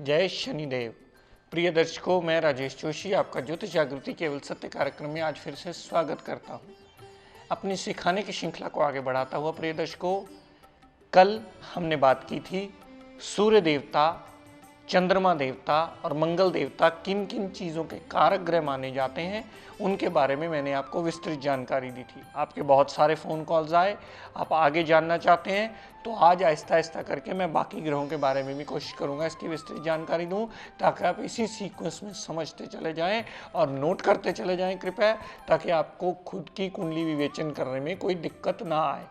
जय शनिदेव। प्रिय दर्शकों, मैं राजेश जोशी आपका ज्योतिष जागृति केवल सत्य कार्यक्रम में आज फिर से स्वागत करता हूं। अपनी सिखाने की श्रृंखला को आगे बढ़ाता हुआ प्रिय दर्शकों, कल हमने बात की थी सूर्य देवता, चंद्रमा देवता और मंगल देवता किन किन चीज़ों के कारक ग्रह माने जाते हैं, उनके बारे में मैंने आपको विस्तृत जानकारी दी थी। आपके बहुत सारे फ़ोन कॉल्स आए, आप आगे जानना चाहते हैं, तो आज आहिस्ता आहिस्ता करके मैं बाकी ग्रहों के बारे में भी कोशिश करूंगा इसकी विस्तृत जानकारी दूं, ताकि आप इसी सीक्वेंस में समझते चले जाएं और नोट करते चले जाएं कृपया, ताकि आपको खुद की कुंडली विवेचन करने में कोई दिक्कत ना आए।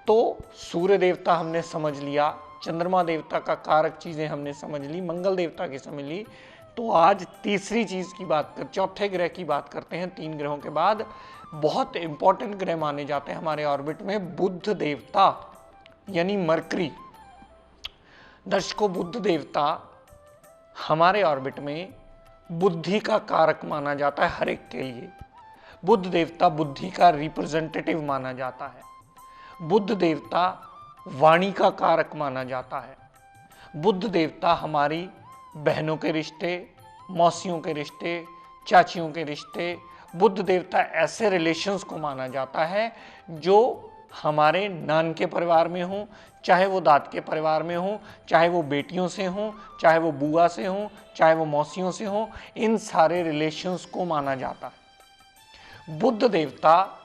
तो सूर्य देवता हमने समझ लिया, चंद्रमा देवता का कारक चीज़ें हमने समझ ली, मंगल देवता की समझ ली। तो आज तीसरी चीज़ की बात चौथे ग्रह की बात करते हैं। 3 ग्रहों के बाद बहुत इंपॉर्टेंट ग्रह माने जाते हैं हमारे ऑर्बिट में, बुध देवता यानी मरकरी। दर्शकों, बुध देवता हमारे ऑर्बिट में बुद्धि का कारक माना जाता है हर एक के लिए। बुध देवता बुद्धि का रिप्रेजेंटेटिव माना जाता है। बुध देवता वाणी का कारक माना जाता है। बुध देवता हमारी बहनों के रिश्ते, मौसियों के रिश्ते, चाचियों के रिश्ते, बुध देवता ऐसे रिलेशंस को माना जाता है जो हमारे नान के परिवार में हो, चाहे वो दाद के परिवार में हो, चाहे वो बेटियों से हो, चाहे वो बुआ से हो, चाहे वो मौसियों से हो, इन सारे रिलेशंस को माना जाता है। बुध देवता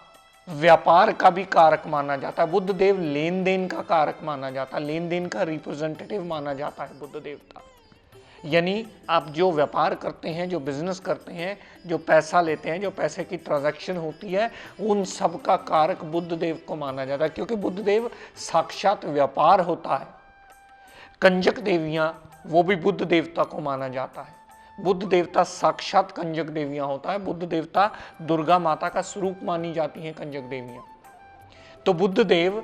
व्यापार का भी कारक माना जाता है। बुध देव लेन देन का कारक माना जाता है, लेन देन का रिप्रेजेंटेटिव माना जाता है बुध देवता। यानी आप जो व्यापार करते हैं, जो बिजनेस करते हैं, जो पैसा लेते हैं, जो पैसे की ट्रांजैक्शन होती है, उन सब का कारक बुध देव को माना जाता है, क्योंकि बुध देव साक्षात व्यापार होता है। कंजक देवियां, वो भी बुध देवता को माना जाता है। बुध देवता साक्षात कंजक देवियां होता है। बुध देवता दुर्गा माता का स्वरूप मानी जाती हैं कंजक देवियां। तो बुध देव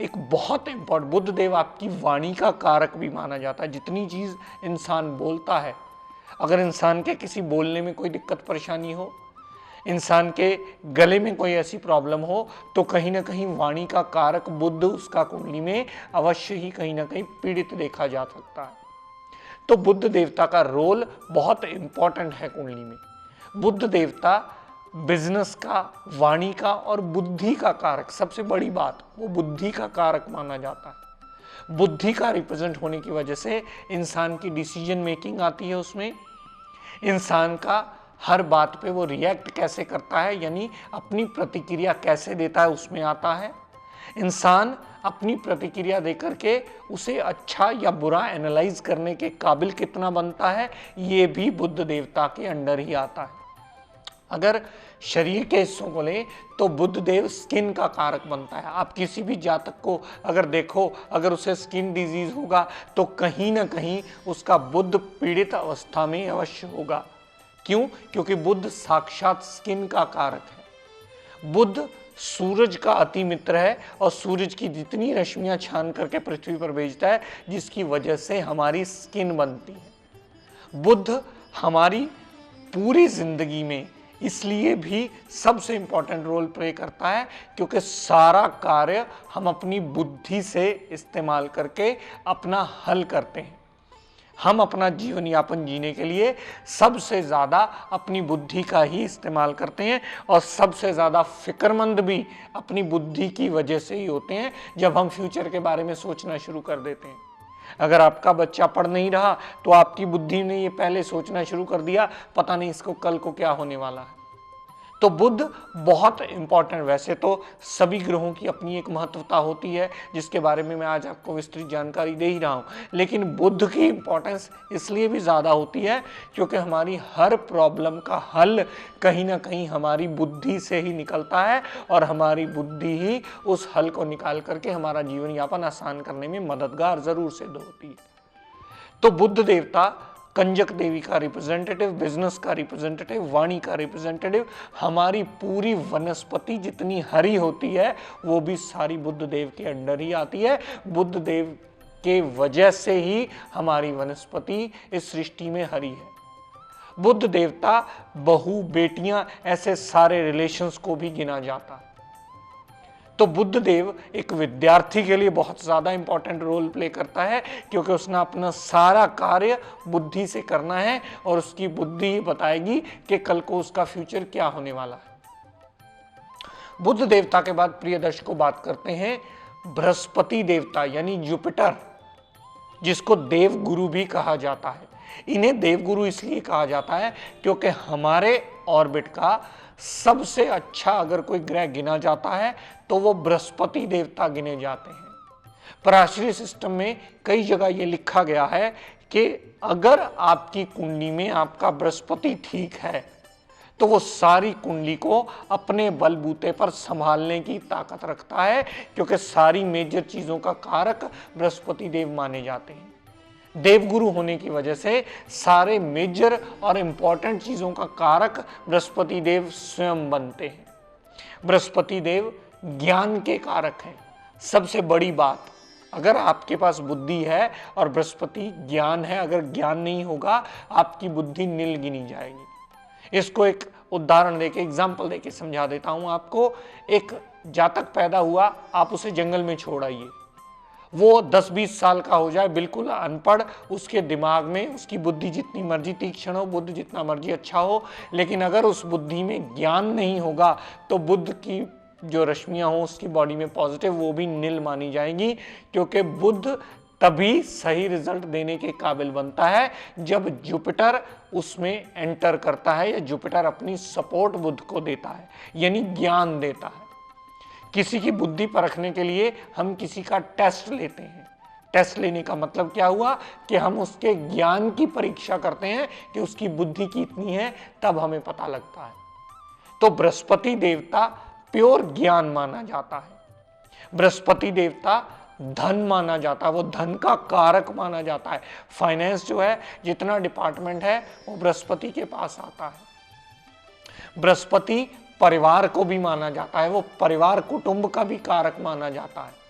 एक बहुत इंपॉर्टेंट, बुध देव आपकी वाणी का कारक भी माना जाता है। जितनी चीज इंसान बोलता है, अगर इंसान के किसी बोलने में कोई दिक्कत परेशानी हो, इंसान के गले में कोई ऐसी प्रॉब्लम हो, तो कहीं ना कहीं वाणी का कारक बुध उसका कुंडली में अवश्य ही कहीं ना कहीं पीड़ित देखा जा सकता है। तो बुध देवता का रोल बहुत इंपॉर्टेंट है कुंडली में। बुध देवता बिजनेस का, वाणी का और बुद्धि का कारक, सबसे बड़ी बात वो बुद्धि का कारक माना जाता है। बुद्धि का रिप्रेजेंट होने की वजह से इंसान की डिसीजन मेकिंग आती है, उसमें इंसान का हर बात पे वो रिएक्ट कैसे करता है, यानी अपनी प्रतिक्रिया कैसे देता है, उसमें आता है। इंसान अपनी प्रतिक्रिया देकर के उसे अच्छा या बुरा एनालाइज करने के काबिल कितना बनता है, ये भी बुध देवता के अंडर ही आता है। अगर शरीर के हिस्सों को लें तो बुध देव स्किन का कारक बनता है। आप किसी भी जातक को अगर देखो, अगर उसे स्किन डिजीज होगा तो कहीं ना कहीं उसका बुध पीड़ित अवस्था में अवश्य होगा। क्यों? क्योंकि बुध साक्षात स्किन का कारक है। बुध सूरज का अति मित्र है और सूरज की जितनी रश्मियां छान करके पृथ्वी पर भेजता है, जिसकी वजह से हमारी स्किन बनती है। बुध हमारी पूरी जिंदगी में इसलिए भी सबसे इंपॉर्टेंट रोल प्ले करता है, क्योंकि सारा कार्य हम अपनी बुद्धि से इस्तेमाल करके अपना हल करते हैं। हम अपना जीवन यापन जीने के लिए सबसे ज़्यादा अपनी बुद्धि का ही इस्तेमाल करते हैं, और सबसे ज़्यादा फिक्रमंद भी अपनी बुद्धि की वजह से ही होते हैं जब हम फ्यूचर के बारे में सोचना शुरू कर देते हैं। अगर आपका बच्चा पढ़ नहीं रहा तो आपकी बुद्धि ने ये पहले सोचना शुरू कर दिया, पता नहीं इसको कल को क्या होने वाला है। तो बुध बहुत इंपॉर्टेंट, वैसे तो सभी ग्रहों की अपनी एक महत्वता होती है जिसके बारे में मैं आज आपको विस्तृत जानकारी दे ही रहा हूँ, लेकिन बुध की इंपॉर्टेंस इसलिए भी ज़्यादा होती है क्योंकि हमारी हर प्रॉब्लम का हल कहीं ना कहीं हमारी बुद्धि से ही निकलता है, और हमारी बुद्धि ही उस हल को निकाल करके हमारा जीवन यापन आसान करने में मददगार ज़रूर सिद्ध होती है। तो बुध देवता कंजक देवी का रिप्रेजेंटेटिव, बिजनेस का रिप्रेजेंटेटिव, वाणी का रिप्रेजेंटेटिव, हमारी पूरी वनस्पति जितनी हरी होती है वो भी सारी बुध देव के अंडर ही आती है। बुध देव के वजह से ही हमारी वनस्पति इस सृष्टि में हरी है। बुध देवता बहू, बेटियां, ऐसे सारे रिलेशंस को भी गिना जाता है। तो बुद्ध देव एक विद्यार्थी के लिए बहुत ज़्यादा इंपॉर्टेंट रोल प्ले करता है, क्योंकि उसने अपना सारा कार्य बुद्धि से करना है और उसकी बुद्धि ही बताएगी कि कल को उसका फ्यूचर क्या होने वाला है। बुद्ध देवता के बाद प्रिय दर्शकों बात करते हैं बृहस्पति देवता यानी जुपिटर, जिसको देवगुरु भी कहा जाता है। इन्हें देवगुरु इसलिए कहा जाता है क्योंकि हमारे ऑर्बिट का सबसे अच्छा अगर कोई ग्रह गिना जाता है तो वो बृहस्पति देवता गिने जाते हैं। पराशरी सिस्टम में कई जगह ये लिखा गया है कि अगर आपकी कुंडली में आपका बृहस्पति ठीक है तो वो सारी कुंडली को अपने बलबूते पर संभालने की ताकत रखता है, क्योंकि सारी मेजर चीजों का कारक बृहस्पति देव माने जाते हैं। देवगुरु होने की वजह से सारे मेजर और इंपॉर्टेंट चीजों का कारक बृहस्पति देव स्वयं बनते हैं। बृहस्पति देव ज्ञान के कारक हैं। सबसे बड़ी बात, अगर आपके पास बुद्धि है और बृहस्पति ज्ञान है, अगर ज्ञान नहीं होगा आपकी बुद्धि नील गिनी जाएगी। इसको एक उदाहरण देके, एग्जाम्पल देके समझा देता हूं आपको। एक जातक पैदा हुआ, आप उसे जंगल में छोड़ आइए, वो 10-20 साल का हो जाए, बिल्कुल अनपढ़, उसके दिमाग में उसकी बुद्धि जितनी मर्जी तीक्ष्ण हो, बुद्ध जितना मर्जी अच्छा हो, लेकिन अगर उस बुद्धि में ज्ञान नहीं होगा तो बुद्ध की जो रश्मियां हो उसकी बॉडी में पॉजिटिव, वो भी नील मानी जाएंगी। क्योंकि बुद्ध तभी सही रिजल्ट देने के काबिल बनता है जब जुपिटर उसमें एंटर करता है या जुपिटर अपनी सपोर्ट बुद्ध को देता है, यानी ज्ञान देता है। किसी की बुद्धि परखने के लिए हम किसी का टेस्ट लेते हैं। टेस्ट लेने का मतलब क्या हुआ कि हम उसके ज्ञान की परीक्षा करते हैं कि उसकी बुद्धि कितनी है, तब हमें पता लगता है। तो बृहस्पति देवता प्योर ज्ञान माना जाता है। बृहस्पति देवता धन माना जाता है, वो धन का कारक माना जाता है। फाइनेंस जो है, जितना डिपार्टमेंट है, वो बृहस्पति के पास आता है। बृहस्पति परिवार को भी माना जाता है, वो परिवार कुटुंब का भी कारक माना जाता है।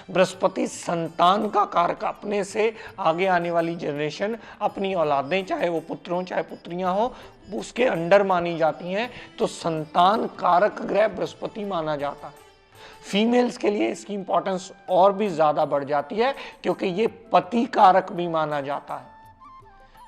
बृहस्पति संतान का कारक, अपने से आगे आने वाली जनरेशन, अपनी औलादें, चाहे वो पुत्र हो चाहे पुत्रियां हो, उसके अंडर मानी जाती हैं। तो संतान कारक ग्रह बृहस्पति माना जाता है। फीमेल्स के लिए इसकी इंपॉर्टेंस और भी ज्यादा बढ़ जाती है, क्योंकि ये पति कारक भी माना जाता है।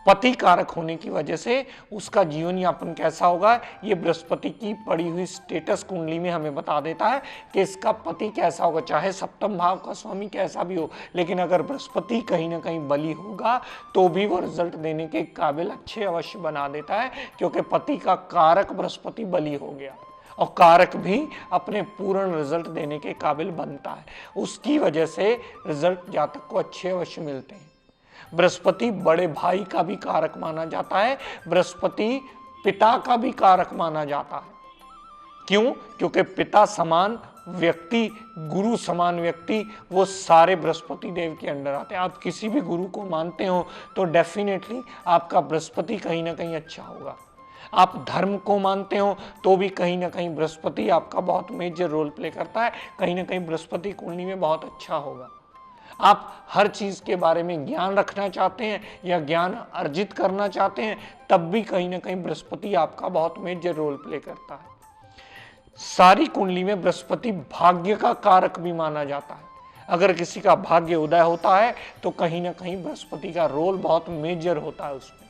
पति कारक होने की वजह से उसका जीवन यापन कैसा होगा, ये बृहस्पति की पड़ी हुई स्टेटस कुंडली में हमें बता देता है कि इसका पति कैसा होगा, चाहे सप्तम भाव का स्वामी कैसा भी हो। लेकिन अगर बृहस्पति कहीं ना कहीं बली होगा तो भी वो रिजल्ट देने के काबिल अच्छे अवश्य बना देता है, क्योंकि पति का कारक बृहस्पति बली हो गया और कारक भी अपने पूर्ण रिजल्ट देने के काबिल बनता है। उसकी वजह से रिजल्ट जातक को अच्छे अवश्य मिलते हैं। बृहस्पति बड़े भाई का भी कारक माना जाता है। बृहस्पति पिता का भी कारक माना जाता है। क्यों? क्योंकि पिता समान व्यक्ति, गुरु समान व्यक्ति, वो सारे बृहस्पति देव के अंडर आते हैं। आप किसी भी गुरु को मानते हो तो डेफिनेटली आपका बृहस्पति कहीं ना कहीं अच्छा होगा। आप धर्म को मानते हो तो भी कहीं ना कहीं बृहस्पति आपका बहुत मेजर रोल प्ले करता है, कहीं ना कहीं बृहस्पति कुंडली में बहुत अच्छा होगा। आप हर चीज के बारे में ज्ञान रखना चाहते हैं या ज्ञान अर्जित करना चाहते हैं, तब भी कहीं ना कहीं बृहस्पति आपका बहुत मेजर रोल प्ले करता है। सारी कुंडली में बृहस्पति भाग्य का कारक भी माना जाता है। अगर किसी का भाग्य उदय होता है तो कहीं ना कहीं बृहस्पति का रोल बहुत मेजर होता है उसमें।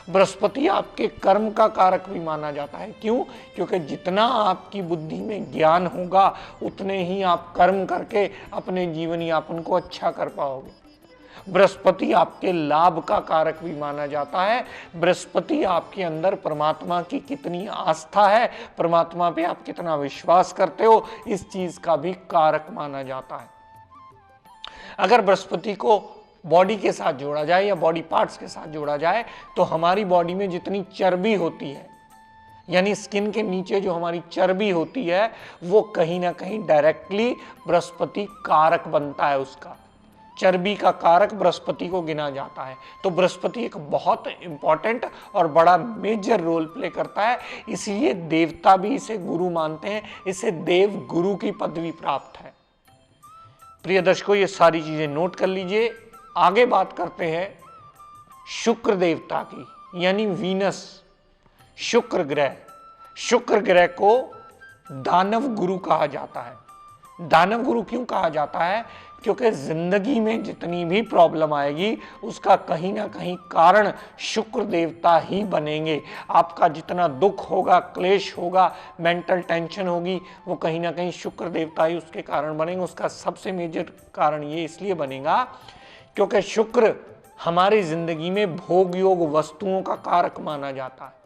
बृहस्पति आपके कर्म का कारक भी माना जाता है। क्यों? क्योंकि जितना आपकी बुद्धि में ज्ञान होगा उतने ही आप कर्म करके अपने जीवन यापन को अच्छा कर पाओगे। बृहस्पति आपके लाभ का कारक भी माना जाता है। बृहस्पति आपके अंदर परमात्मा की कितनी आस्था है, परमात्मा पे आप कितना विश्वास करते हो, इस चीज का भी कारक माना जाता है। अगर बृहस्पति को बॉडी के साथ जोड़ा जाए या बॉडी पार्ट्स के साथ जोड़ा जाए तो हमारी बॉडी में जितनी चर्बी होती है, यानी स्किन के नीचे जो हमारी चर्बी होती है, वो कहीं ना कहीं डायरेक्टली बृहस्पति कारक बनता है। उसका चर्बी का कारक बृहस्पति को गिना जाता है। तो बृहस्पति एक बहुत इंपॉर्टेंट और बड़ा मेजर रोल प्ले करता है। इसलिए देवता भी इसे गुरु मानते हैं, इसे देव गुरु की पदवी प्राप्त है। प्रिय दर्शकों, ये सारी चीजें नोट कर लीजिए। आगे बात करते हैं शुक्र देवता की, यानी वीनस, शुक्र ग्रह। शुक्र ग्रह को दानव गुरु कहा जाता है। दानव गुरु क्यों कहा जाता है? क्योंकि जिंदगी में जितनी भी प्रॉब्लम आएगी उसका कहीं ना कहीं कारण शुक्र देवता ही बनेंगे। आपका जितना दुख होगा, क्लेश होगा, मेंटल टेंशन होगी, वो कहीं ना कहीं शुक्र देवता ही उसके कारण बनेंगे। उसका सबसे मेजर कारण ये इसलिए बनेगा क्योंकि शुक्र हमारी जिंदगी में भोग योग वस्तुओं का कारक माना जाता है।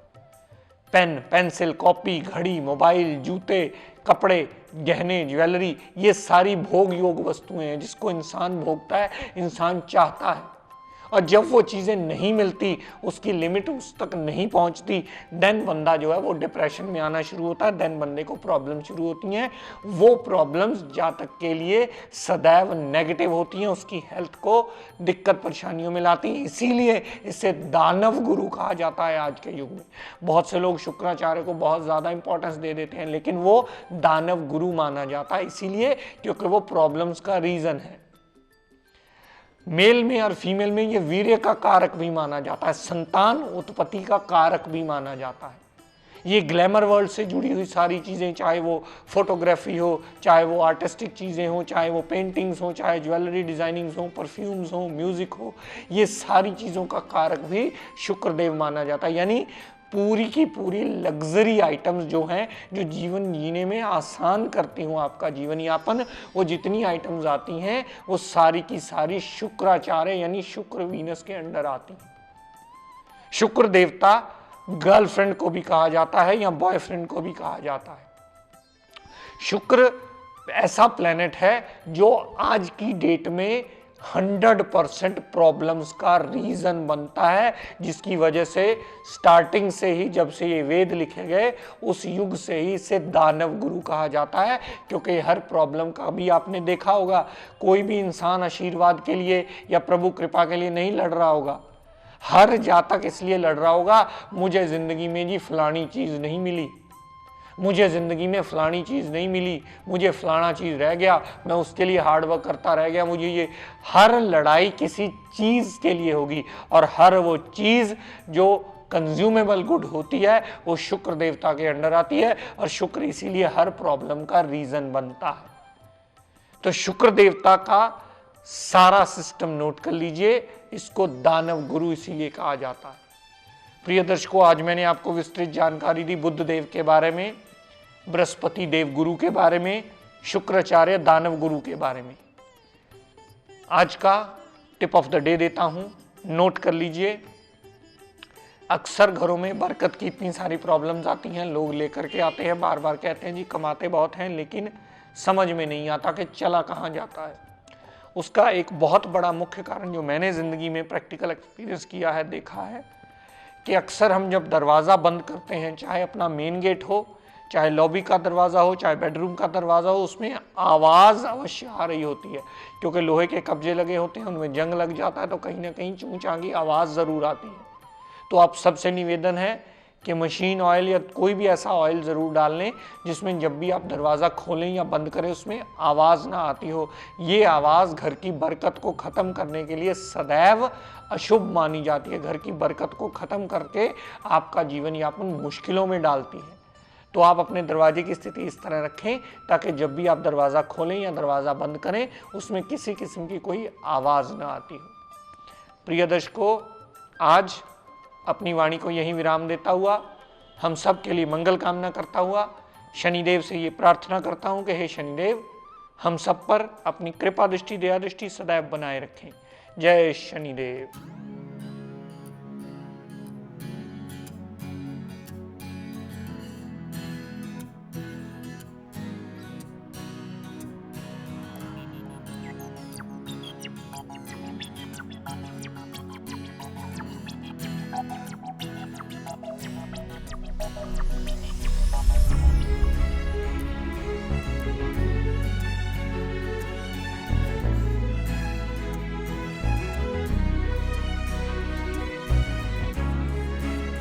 पेन, पेंसिल, कॉपी, घड़ी, मोबाइल, जूते, कपड़े, गहने, ज्वेलरी, ये सारी भोग योग वस्तुएं हैं जिसको इंसान भोगता है, इंसान चाहता है। और जब वो चीज़ें नहीं मिलती, उसकी लिमिट उस तक नहीं पहुंचती, देन बंदा जो है वो डिप्रेशन में आना शुरू होता है, देन बंदे को प्रॉब्लम शुरू होती हैं। वो प्रॉब्लम्स जातक के लिए सदैव नेगेटिव होती हैं, उसकी हेल्थ को दिक्कत परेशानियों में लाती हैं। इसीलिए इसे दानव गुरु कहा जाता है आज के युग में। बहुत से लोग शुक्राचार्य को बहुत ज़्यादा इंपॉर्टेंस दे देते हैं, लेकिन वो दानव गुरु माना जाता है इसीलिए क्योंकि वो प्रॉब्लम्स का रीज़न है। मेल में और फीमेल में ये वीर्य का कारक भी माना जाता है, संतान उत्पत्ति का कारक भी माना जाता है। ये ग्लैमर वर्ल्ड से जुड़ी हुई सारी चीज़ें, चाहे वो फोटोग्राफी हो, चाहे वो आर्टिस्टिक चीज़ें हो, चाहे वो पेंटिंग्स हो, चाहे ज्वेलरी डिज़ाइनिंग्स हो, परफ्यूम्स हो, म्यूज़िक हो, ये सारी चीज़ों का कारक भी शुक्रदेव माना जाता है। यानी पूरी की पूरी लग्जरी आइटम्स जो हैं, जो जीवन जीने में आसान करती हूँ आपका जीवन यापन, वो जितनी आइटम्स आती हैं वो सारी की सारी शुक्राचार्य यानी शुक्र वीनस के अंडर आती हैं। शुक्र देवता गर्लफ्रेंड को भी कहा जाता है या बॉयफ्रेंड को भी कहा जाता है। शुक्र ऐसा प्लेनेट है जो आज की डेट में 100% प्रॉब्लम्स का रीजन बनता है, जिसकी वजह से स्टार्टिंग से ही, जब से ये वेद लिखे गए उस युग से ही इसे दानव गुरु कहा जाता है। क्योंकि हर प्रॉब्लम का भी आपने देखा होगा, कोई भी इंसान आशीर्वाद के लिए या प्रभु कृपा के लिए नहीं लड़ रहा होगा। हर जातक इसलिए लड़ रहा होगा, मुझे जिंदगी में जी फलानी चीज नहीं मिली, मुझे ज़िंदगी में फलानी चीज़ नहीं मिली, मुझे फलाना चीज़ रह गया, मैं उसके लिए हार्ड वर्क करता रह गया, मुझे ये। हर लड़ाई किसी चीज़ के लिए होगी और हर वो चीज़ जो कंज्यूमेबल गुड होती है वो शुक्र देवता के अंडर आती है और शुक्र इसीलिए हर प्रॉब्लम का रीज़न बनता है। तो शुक्र देवता का सारा सिस्टम नोट कर लीजिए, इसको दानव गुरु इसीलिए कहा जाता है। प्रिय दर्शकों, आज मैंने आपको विस्तृत जानकारी दी बुद्ध देव के बारे में, बृहस्पति देव गुरु के बारे में, शुक्राचार्य दानव गुरु के बारे में। आज का टिप ऑफ द डे देता हूं, नोट कर लीजिए। अक्सर घरों में बरकत की इतनी सारी प्रॉब्लम्स आती हैं, लोग लेकर के आते हैं, बार बार कहते हैं जी कमाते बहुत हैं, लेकिन समझ में नहीं आता कि चला कहाँ जाता है। उसका एक बहुत बड़ा मुख्य कारण जो मैंने ज़िंदगी में प्रैक्टिकल एक्सपीरियंस किया है, देखा है कि अक्सर हम जब दरवाज़ा बंद करते हैं, चाहे अपना मेन गेट हो, चाहे लॉबी का दरवाज़ा हो, चाहे बेडरूम का दरवाज़ा हो, उसमें आवाज़ अवश्य आ रही होती है। क्योंकि लोहे के कब्जे लगे होते हैं, उनमें जंग लग जाता है, तो कहीं ना कहीं चूँ चाँ की आवाज़ ज़रूर आती है। तो आप सबसे निवेदन है कि मशीन ऑयल या कोई भी ऐसा ऑयल ज़रूर डाल लें जिसमें जब भी आप दरवाज़ा खोलें या बंद करें उसमें आवाज़ ना आती हो। ये आवाज़ घर की बरकत को ख़त्म करने के लिए सदैव अशुभ मानी जाती है, घर की बरकत को ख़त्म करके आपका जीवन यापन मुश्किलों में डालती है। तो आप अपने दरवाजे की स्थिति इस तरह रखें ताकि जब भी आप दरवाज़ा खोलें या दरवाज़ा बंद करें उसमें किसी किस्म की कोई आवाज़ ना आती हो। प्रिय दर्शकों, आज अपनी वाणी को यहीं विराम देता हुआ, हम सब के लिए मंगल कामना करता हुआ, शनिदेव से ये प्रार्थना करता हूँ कि हे शनिदेव, हम सब पर अपनी कृपा दृष्टि, दया दृष्टि सदैव बनाए रखें। जय शनिदेव।